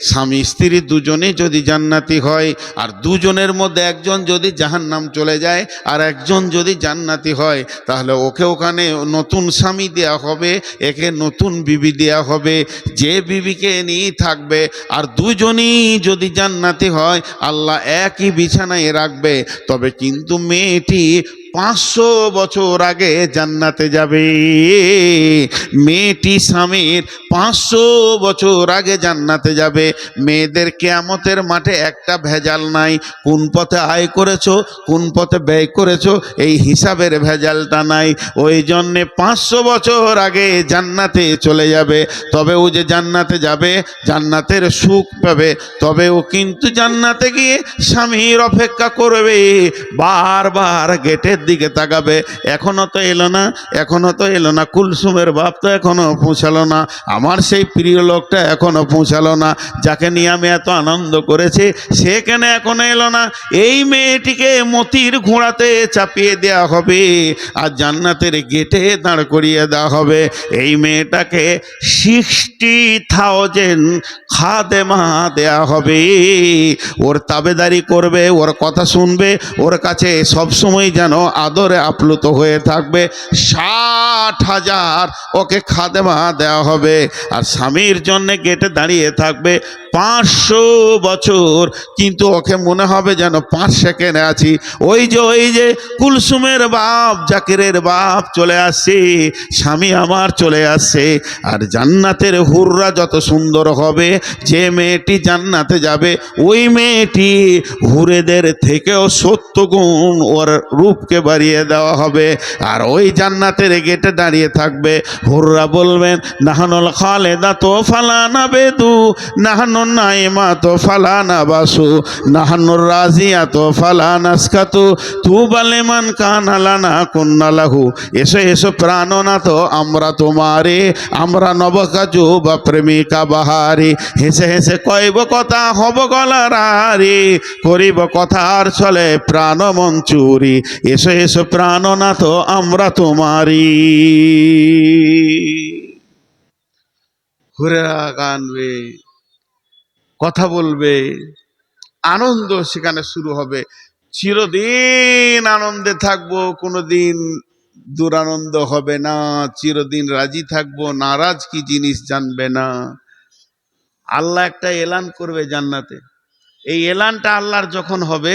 স্বামী স্ত্রী দুজনেই যদি জান্নাতি হয়, আর দুজনের মধ্যে একজন যদি জাহান্নাম চলে যায় আর একজন যদি জান্নাতি হয়, তাহলে ওকে ওখানে নতুন স্বামী দেয়া হবে, একে নতুন বিবি দেয়া হবে, যে বিবিকে নিয়ে থাকবে। আর দুজনই যদি জান্নাতি হয় আল্লাহ একই বিছানায় রাখবে। তবে কিন্তু মেয়েটি 500 বছর আগে জান্নাতে যাবে। মেয়েটি স্বামীর 500 বছর আগে জান্নাতে যাবে। মেয়েদের কিয়ামতের মাঠে একটা ভেজাল নাই, কোন পথে আয় করেছো, কোন পথে ব্যয় করেছো, এই হিসাবের ভেজালটা নাই। ওই জন্যে 500 বছর আগে জান্নাতে চলে যাবে। তবে ও যে জান্নাতে যাবে, জান্নাতের সুখ পাবে, তবে ও কিন্তু জান্নাতে গিয়ে স্বামীর অপেক্ষা করবে, বারবার গেটের দিকে তাকাবে, এখনো তো এলো না, এখনো তো এলো না, কুলসুমের বাপ তো এখনো পৌঁছালো না, আমার সেই প্রিয় লোকটা এখনো পৌঁছালো না, যাকে নিয়ে আমি এত আনন্দ করেছি সে কেন এখনো এলো না। এই মেয়েটিকে মতির ঘোড়াতে চাপিয়ে দেওয়া হবে আর জান্নাতের গেটে দাঁড় করিয়ে দেওয়া হবে। এই মেয়েটাকে 60,000 খাদেমা দেয়া হবে, ওর তাবেদারি করবে, ওর কথা শুনবে, ওর কাছে সবসময় যেন আদরে আপ্লুত হয়ে থাকবে। 60,000 ওকে খাদেমা দেওয়া হবে। আর স্বামীর জন্য গেটে দাঁড়িয়ে থাকবে 500 বছর, কিন্তু ওকে মনে হবে যেন 5 সেকেন্ডে আছি। ওই যে কুলসুমের বাপ, জাকিরের বাপ চলে আসছে, স্বামী আমার চলে আসছে। আর জান্নাতের হুররা যত সুন্দর হবে, যে মেয়েটি জান্নাতে যাবে ওই মেয়েটি হুরেদের থেকেও 70 গুণ ওর রূপকে বাড়িয়ে দেওয়া হবে। আর ওই জান্নাতের গেটে দাঁড়িয়ে থাকবে, হুররা বলবেন নাহানুল খালেদা তো ফালানা বেদু, নাহানুন নাইমা তো ফালানা বাসু, নাহানুর রাজিয়া তো ফালানা স্কাতু, তু বালেমান কানালানা কন্নালাহু। এসো এসো প্রাণনা তো আমরা তোমারে, আমরা নবকাজু বা প্রেমিকা বাহারি, হেসে হেসে কইব কথা হব গলারারি, করিব কথার চলে প্রাণ মঞ্চুরি, এসো এসো প্রাণনা তো আমরা তোমারি। হুরেরা গানবে, কথা বলবে, আনন্দ সেখানে শুরু হবে। চিরদিন আনন্দে থাকবো, কোনোদিন দুরানন্দ হবে না, চিরদিন রাজি থাকবো, নারাজ কি জিনিস জানবে না। আল্লাহ একটা এলান করবে জান্নাতে, এই এলানটা আল্লাহর যখন হবে,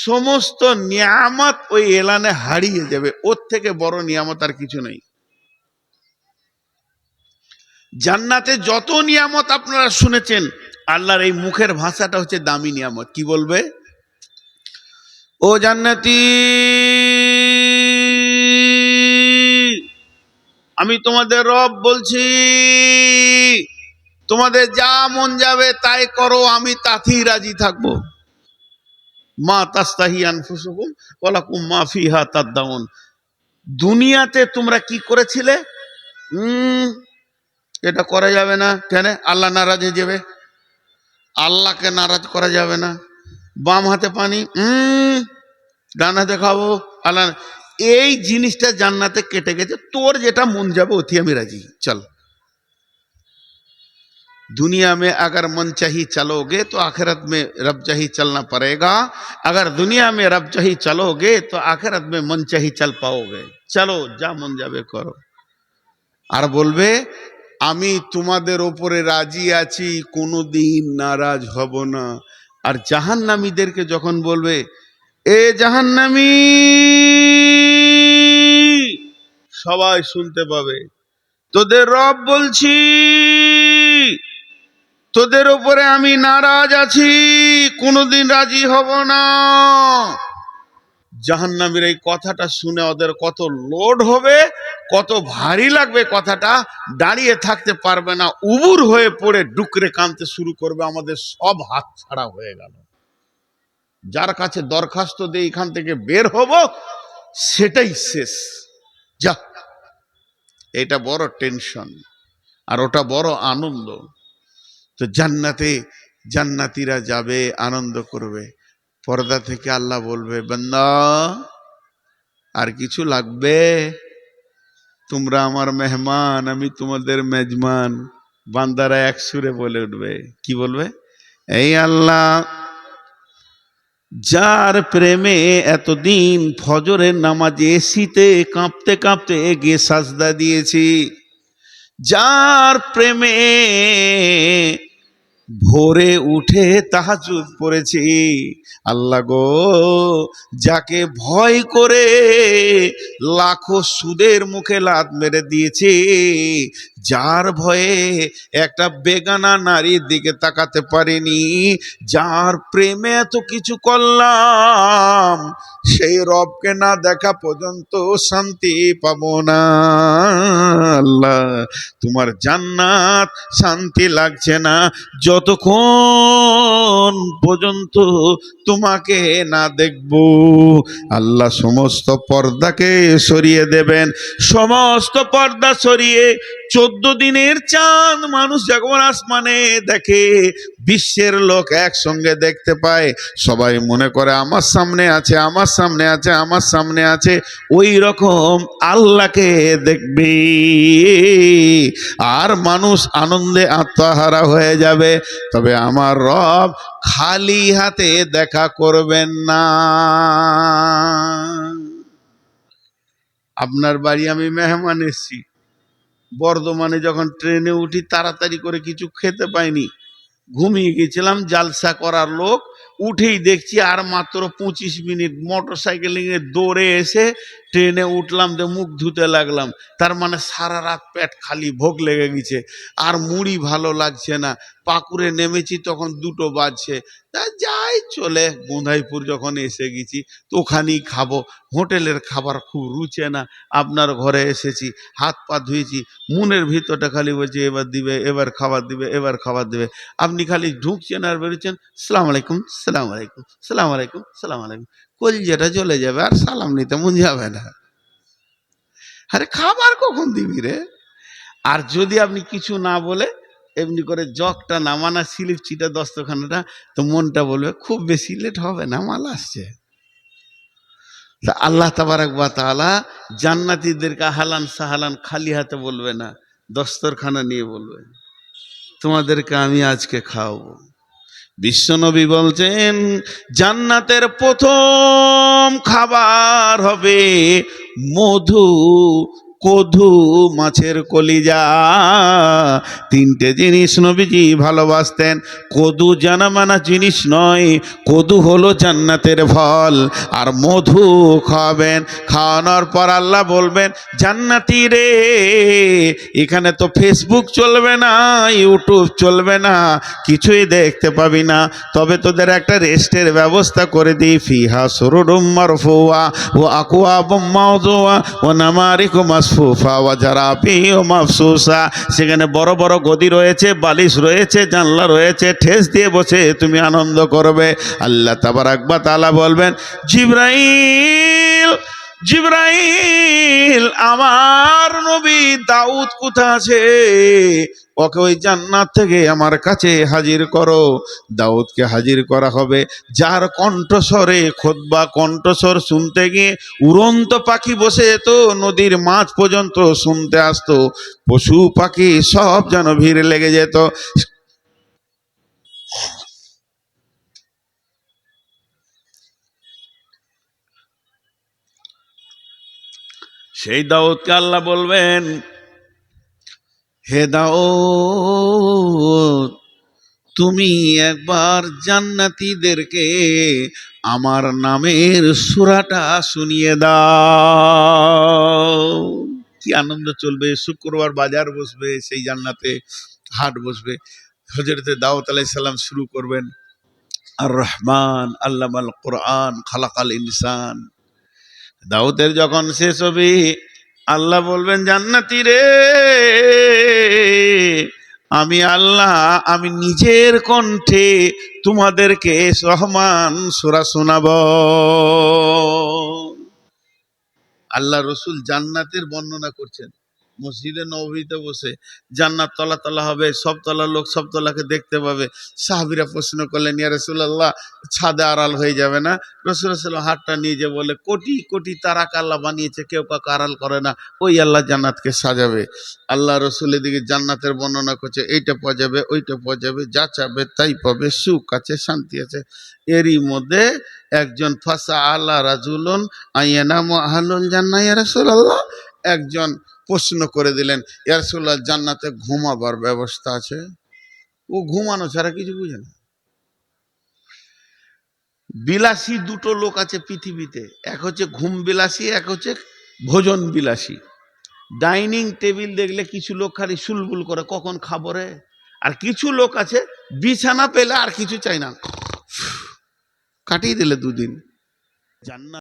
সমস্ত নিয়ামত ওই এলানে হারিয়ে যাবে, ওর থেকে বড় নিয়ামত আর কিছু নেই। জান্নাতে যত নিয়ামত আপনারা শুনেছেন, আল্লাহর এই মুখের ভাষাটা হচ্ছে দামি নিয়ামত। কি বলবে? ও জান্নাতি, আমি তোমাদের রব বলছি, তোমাদের যা মন যাবে তাই করো, আমি তাতেই রাজি থাকবো। মা তাস্তাহি আনফুসুকুম ওয়ালাকুম মা ফিহা তাদদাউন। দুনিয়াতে তোমরা কি করেছিলে? এটা করা যাবে না, কেন? আল্লাহ নারাজ হয়ে যাবে, আল্লাহকে নারাজ করা যাবে না। বাম হাতে পানি, ডান হাতে খাবো, আল্লাহ। এই জিনিসটা জান্নাতে কেটে গেছে, তোর যেটা মন যাবে ওতে আমি রাজি, চল। दुनिया में अगर मन चाही चलोगे तो आखिरत में रब चाही चलना पड़ेगा, अगर दुनिया में रब चाही चलोगे तो आखिरत में मन चाही चल पाओगे। चलो जा मन जावे करो। আর বলবে আমি তোমাদের উপরে রাজি আছি, কোনোদিন নারাজ হব না। আর জাহান্নামীদেরকে যখন বলবে এ জাহান্নামী, সবাই শুনতে পাবে, তোদের রব বলছি, তোদের উপরে আমি নারাজ আছি, কোনোদিন রাজি হব না। জাহান্নামীর এই কথাটা শুনে ওদের কত লোড হবে, কত ভারী লাগবে কথাটা, দাঁড়িয়ে থাকতে পারবে না, উবুর হয়ে পড়ে ডুকরে কাঁদতে শুরু করবে, আমাদের সব হাত ছাড়া হয়ে গেল। যার কাছে দরখাস্ত দিয়ে এখান থেকে বের হব সেটাই শেষ। যা, এটা বড় টেনশন আর ওটা বড় আনন্দ। তো জান্নাতে জান্নাতীরা যাবে, আনন্দ করবে। পর্দা থেকে আল্লাহ বলবে বান্দা আর কিছু লাগবে? তোমরা আমার মেহমান, আমি তোমাদের মেজমান, বান্দারা এক সুরে বলে উঠবে, কি বলবে? এই আল্লাহ, যার প্রেমে এতদিন ফজরের নামাজে শীতে কাঁপতে কাঁপতে গিয়ে সাজদা দিয়েছি, যার প্রেমে ভোরে উঠে তাহাজ্জুদ পড়েছি, আল্লাহ গো, যাকে ভয় করে লাখো সুদের মুখে লাত মেরে দিয়েছি, যার ভয়ে একটা বেগানা নারীর দিকে তাকাতে পারিনি, যার প্রেমে এত কিছু করলাম, সেই রবকে না দেখা পর্যন্ত শান্তি পাবো না। আল্লাহ, তোমার জান্নাত শান্তি লাগছে না যতক্ষণ পর্যন্ত তোমাকে না দেখব। আল্লাহ সমস্ত পর্দাকে সরিয়ে দেবেন, সমস্ত পর্দা সরিয়ে 14 দিনের চাঁদ মানুষ যখন আসমানে দেখে, বিশ্বের লোক একসঙ্গে দেখতে পায়, সবাই মনে করে আমার সামনে আছে, আমার সামনে আছে, আমার সামনে আছে, ওই রকম আল্লাহকে দেখবে। আর মানুষ আনন্দে আত্মহারা হয়ে যাবে। তবে আমার রব খালি হাতে দেখা করবেন না। আপনার বাড়ি আমি মেহমান এসেছি, বর্ধমানে যখন ট্রেনে উঠি তাড়াতাড়ি করে কিছু খেতে পাইনি, ঘুমিয়ে গেছিলাম, জালসা করার লোক, উঠেই দেখছি আর মাত্র 25 মিনিট, মোটর সাইকেলিং এ দৌড়ে এসে ট্রেনে উঠলাম, যে মুখ ধুতে লাগলাম, তার মানে সারা রাত পেট খালি, ভোগ লেগে গেছে, আর মুড়ি ভালো লাগছে না। পাকুড়ে নেমেছি তখন 2টো বাজছে, তা যাই চলে বোঁধাইপুর যখন এসে গেছি তো ওখানেই খাবো, হোটেলের খাবার খুব রুচে না, আপনার ঘরে এসেছি, হাত পা ধুয়েছি, মনের ভিতরটা খালি বলছে এবার দিবে, এবার খাবার দিবে, এবার খাবার দিবে। আপনি খালি ঢুকছেন আর বেরোচ্ছেন, সালাম আলাইকুম, সালাম আলাইকুম, সালাম আলাইকুম, সালাম আলাইকুম, কলজেটা চলে যাবে, আর সালাম নিতে মন যাবে না। আরে খাবার কখন দিবি রে? আর যদি আপনি কিছু না বলে এমনি করে জগটা নামানা, স্লিপ চিটা দস্তখানাটা, তো মনটা বলবে খুব বেশি লেট হবে না, মাল আসছে। তা আল্লাহ তাবারাক ওয়া তাআলা জান্নাতীদেরকে হালান সাহালান খালি হাতে বলবে না, দস্তরখানা নিয়ে বলবে, তোমাদেরকে আমি আজকে খাওয়াবো। বিশ্বনবী বলছেন, জান্নাতের প্রথম খাবার হবে মধু, কধু, মাছের কলিজা। 3টে জিনিস নবীজি ভালোবাসতেন। কদু জানা মানা জিনিস নয়, কদু হলো জান্নাতের ফল, আর মধু খাবেন। খাওয়ানোর পর আল্লাহ বলবেন, জান্নাতি রে, এখানে তো ফেসবুক চলবে না, ইউটিউব চলবে না, কিছুই দেখতে পাবি না, তবে তোদের একটা রেস্টের ব্যবস্থা করে দিই। ফিহা সুরুরুম মারফুয়া ওয়া আকওয়াবুম মাওদুয়া ওয়া নামারিকু মাসফুফা ওয়া জারাবিউ মাফসুসা। সেখানে বড় বড় গদি রয়েছে, বালিশ রয়েছে, জানলা রয়েছে, ঠেস দিয়ে বসে তুমি আনন্দ করবে। আল্লাহ তাবারাক ওয়া তাআলা বলবেন, জিবরাইল, জিবরাইল, আমার নবী দাউদ কোথায় আছে? ওকে ওই জান্নাত থেকে আমার কাছে হাজির করো। দাউদকে হাজির করা হবে, যার কণ্ঠস্বরে খুতবা, কণ্ঠস্বর শুনতে গিয়ে উড়ন্ত পাখি বসে যেত, নদীর মাছ পর্যন্ত শুনতে আসতো, পশু পাখি সব যেন ভিড় লেগে যেত। সেই দাউদকে আল্লাহ বলবেন, হে দাউদ, তুমি একবার জান্নাতীদেরকে আমার নামের সূরাটা শুনিয়ে দাও। কি আনন্দ চলবে, শুক্রবার বাজার বসবে, সেই জান্নাতে হাট বসবে, হযরতে দাউদ আলাইহিস সালাম শুরু করবেন, আর রহমান আল্লামাল কোরআন খালাকাল ইনসান। দাউদের যখন শেষ হবে, আল্লাহ বলবেন, জান্নাতি রে, আমি আল্লাহ, আমি নিজের কণ্ঠে তোমাদেরকে রহমান সূরা শোনাব। আল্লাহ রসুল জান্নাতের বর্ণনা করছেন, মসজিদে নববীতে বসে জান্নাত তলা তলা হবে, সব তলার লোক সব তলাকে দেখতে পাবে। সাহাবীরা প্রশ্ন করলেন, ইয়া রাসূলুল্লাহ, ছাদে আড়াল হয়ে যাবে না? রাসূল সাল্লাল্লাহু হাতটা নিয়ে যে বলে, কোটি কোটি তারাক আল্লাহ বানিয়েছে, কেউ কাউকে আড়াল করে না, ওই আল্লাহ জান্নাতকে সাজাবে। আল্লাহ রসুলের দিকে জান্নাতের বর্ণনা করছে, এইটা পাওয়া যাবে, ওইটা পাওয়া যাবে, যা চাবে তাই পাবে, সুখ আছে, শান্তি আছে। এরই মধ্যে একজন ফাসা আল্লাহ রাজুলন আইয়ানাম আহলুল জান্নাহ ইয়া রাসূলুল্লাহ, একজন প্রশ্ন করে দিলেন, ইয়া রাসূলুল্লাহ, জান্নাতে ঘুমাবার ব্যবস্থা আছে? ও ঘুমানো ছাড়া কিছু বুঝে না। বিলাসী দুটো লোক আছে পৃথিবীতে, এক হচ্ছে ঘুম বিলাসী, এক হচ্ছে ভোজন বিলাসী। ডাইনিং টেবিল দেখলে কিছু লোক খালি সুলবুল করে, কখন খাবো রে। আর কিছু লোক আছে বিছানা পেলে আর কিছু চাই না, কাটিয়ে দিলে দুদিন। জান্নাত